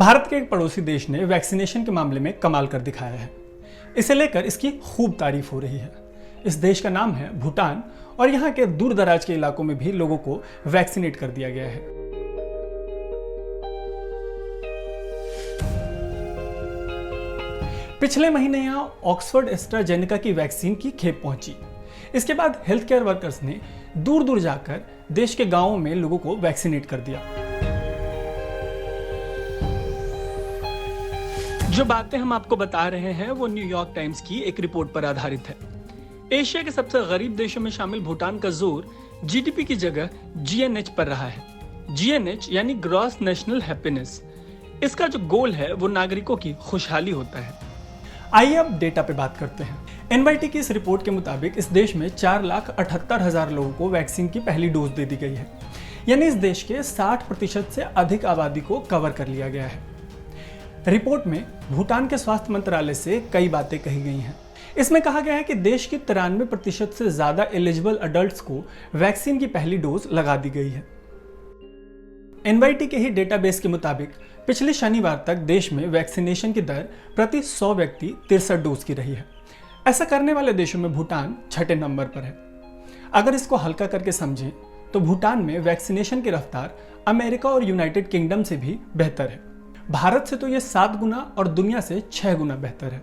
भारत के एक पड़ोसी देश ने वैक्सीनेशन के मामले में कमाल कर दिखाया है। इसे लेकर इसकी खूब तारीफ हो रही है। इस देश का नाम है भूटान और यहाँ के दूर दराज के इलाकों में भी लोगों को वैक्सीनेट कर दिया गया है। पिछले महीने यहाँ ऑक्सफोर्ड एस्ट्राजेनेका की वैक्सीन की खेप पहुंची। इसके बाद हेल्थ केयर वर्कर्स ने दूर दूर जाकर देश के गांवों में लोगों को वैक्सीनेट कर दिया। जो बातें हम आपको बता रहे हैं वो न्यूयॉर्क टाइम्स की एक रिपोर्ट पर आधारित है। एशिया के सबसे गरीब देशों में शामिल भूटान का जोर जीडीपी की जगह जीएनएच पर रहा है। जीएनएच यानी ग्रॉस नेशनल हैप्पीनेस। इसका जो गोल है वो नागरिकों की खुशहाली होता है। आइए अब डेटा पे बात करते हैं। एनवाईटी की इस रिपोर्ट के मुताबिक इस देश में 4,78,000 लोगों को वैक्सीन की पहली डोज दे दी गई है। यानी इस देश के 60% से अधिक आबादी को कवर कर लिया गया है। रिपोर्ट में भूटान के स्वास्थ्य मंत्रालय से कई बातें कही गई हैं। इसमें कहा गया है कि देश की 93% से ज्यादा एलिजिबल अडल्ट्स को वैक्सीन की पहली डोज लगा दी गई है। एनवाईटी के ही डेटाबेस के मुताबिक पिछले शनिवार तक देश में वैक्सीनेशन की दर प्रति 100 व्यक्ति 63 डोज की रही है। ऐसा करने वाले देशों में भूटान 6ठे नंबर पर है। अगर इसको हल्का करके समझें तो भूटान में वैक्सीनेशन की रफ्तार अमेरिका और यूनाइटेड किंगडम से भी बेहतर है। भारत से तो यह 7 गुना और दुनिया से 6 गुना बेहतर है।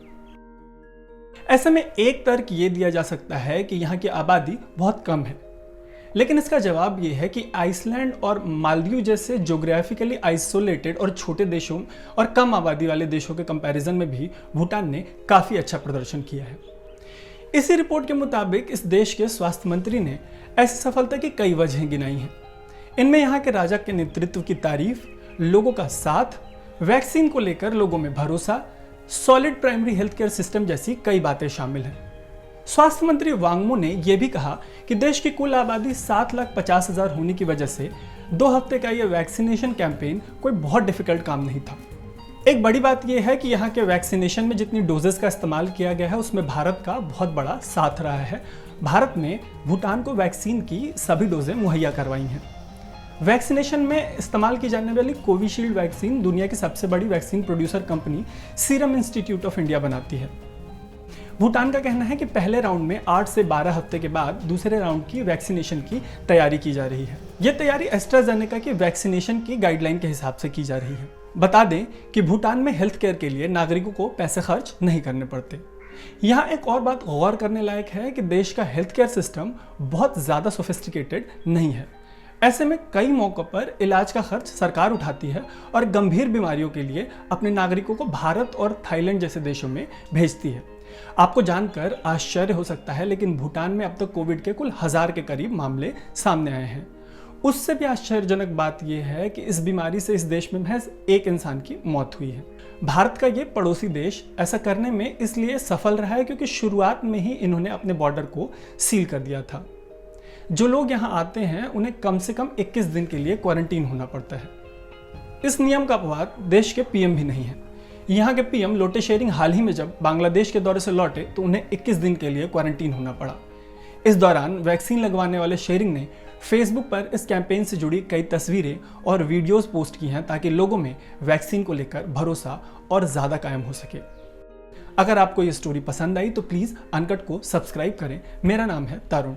ऐसे में एक तर्क ये दिया जा सकता है कि यहाँ की आबादी बहुत कम है, लेकिन इसका जवाब ये है कि आइसलैंड और मालदीव जैसे ज्योग्राफिकली आइसोलेटेड और छोटे देशों और कम आबादी वाले देशों के कंपैरिजन में भी भूटान ने काफी अच्छा प्रदर्शन किया है। इसी रिपोर्ट के मुताबिक इस देश के स्वास्थ्य मंत्री ने ऐसी सफलता की कई वजहें गिनाई हैं। इनमें यहाँ के राजा के नेतृत्व की तारीफ, लोगों का साथ, वैक्सीन को लेकर लोगों में भरोसा, solid primary health care system जैसी कई बातें शामिल हैं। स्वास्थ्य मंत्री वांगमो ने यह भी कहा कि देश की कुल आबादी 7,50,000 होने की वजह से 2 हफ्ते का यह वैक्सीनेशन कैंपेन कोई बहुत डिफिकल्ट काम नहीं था। एक बड़ी बात यह है कि यहाँ के वैक्सीनेशन में जितनी डोजेस का इस्तेमाल किया गया है उसमें भारत का बहुत बड़ा साथ रहा है। भारत ने भूटान को वैक्सीन की सभी डोजें मुहैया करवाई हैं। वैक्सीनेशन में इस्तेमाल की जाने वाली कोविशील्ड वैक्सीन दुनिया की सबसे बड़ी vaccine producer company serum institute of India बनाती है। भूटान का कहना है कि पहले राउंड में 8 से 12 हफ्ते के बाद दूसरे राउंड की वैक्सीनेशन की तैयारी की जा रही है। यह तैयारी एस्ट्राजेनेका की वैक्सीनेशन की गाइडलाइन के हिसाब से की जा रही है। बता दें कि भूटान में हेल्थ केयर के लिए नागरिकों को पैसे खर्च नहीं करने पड़ते। यहाँ एक और बात गौर करने लायक है कि देश का हेल्थ केयर सिस्टम बहुत ज़्यादा सोफिस्टिकेटेड नहीं है। ऐसे में कई मौकों पर इलाज का खर्च सरकार उठाती है और गंभीर बीमारियों के लिए अपने नागरिकों को भारत और थाईलैंड जैसे देशों में भेजती है। आपको जानकर आश्चर्य हो सकता है, लेकिन भूटान में अब तक कोविड के कुल 1000 के करीब मामले सामने आए हैं। उससे भी आश्चर्यजनक बात यह है कि इस बीमारी से इस देश में महज 1 इंसान की मौत हुई है। भारत का ये पड़ोसी देश ऐसा करने में इसलिए सफल रहा है क्योंकि शुरुआत में ही इन्होंने अपने बॉर्डर को सील कर दिया था। जो लोग यहाँ आते हैं उन्हें कम से कम 21 दिन के लिए क्वारंटीन होना पड़ता है। इस नियम का अपवाद देश के पीएम भी नहीं है। यहाँ के पीएम लोटे शेरिंग हाल ही में जब बांग्लादेश के दौरे से लौटे तो उन्हें 21 दिन के लिए क्वारंटीन होना पड़ा। इस दौरान वैक्सीन लगवाने वाले शेरिंग ने फेसबुक पर इस कैंपेन से जुड़ी कई तस्वीरें और वीडियोस पोस्ट की हैं ताकि लोगों में वैक्सीन को लेकर भरोसा और ज़्यादा कायम हो सके। अगर आपको ये स्टोरी पसंद आई तो प्लीज़ अनकट को सब्सक्राइब करें। मेरा नाम है तरुण।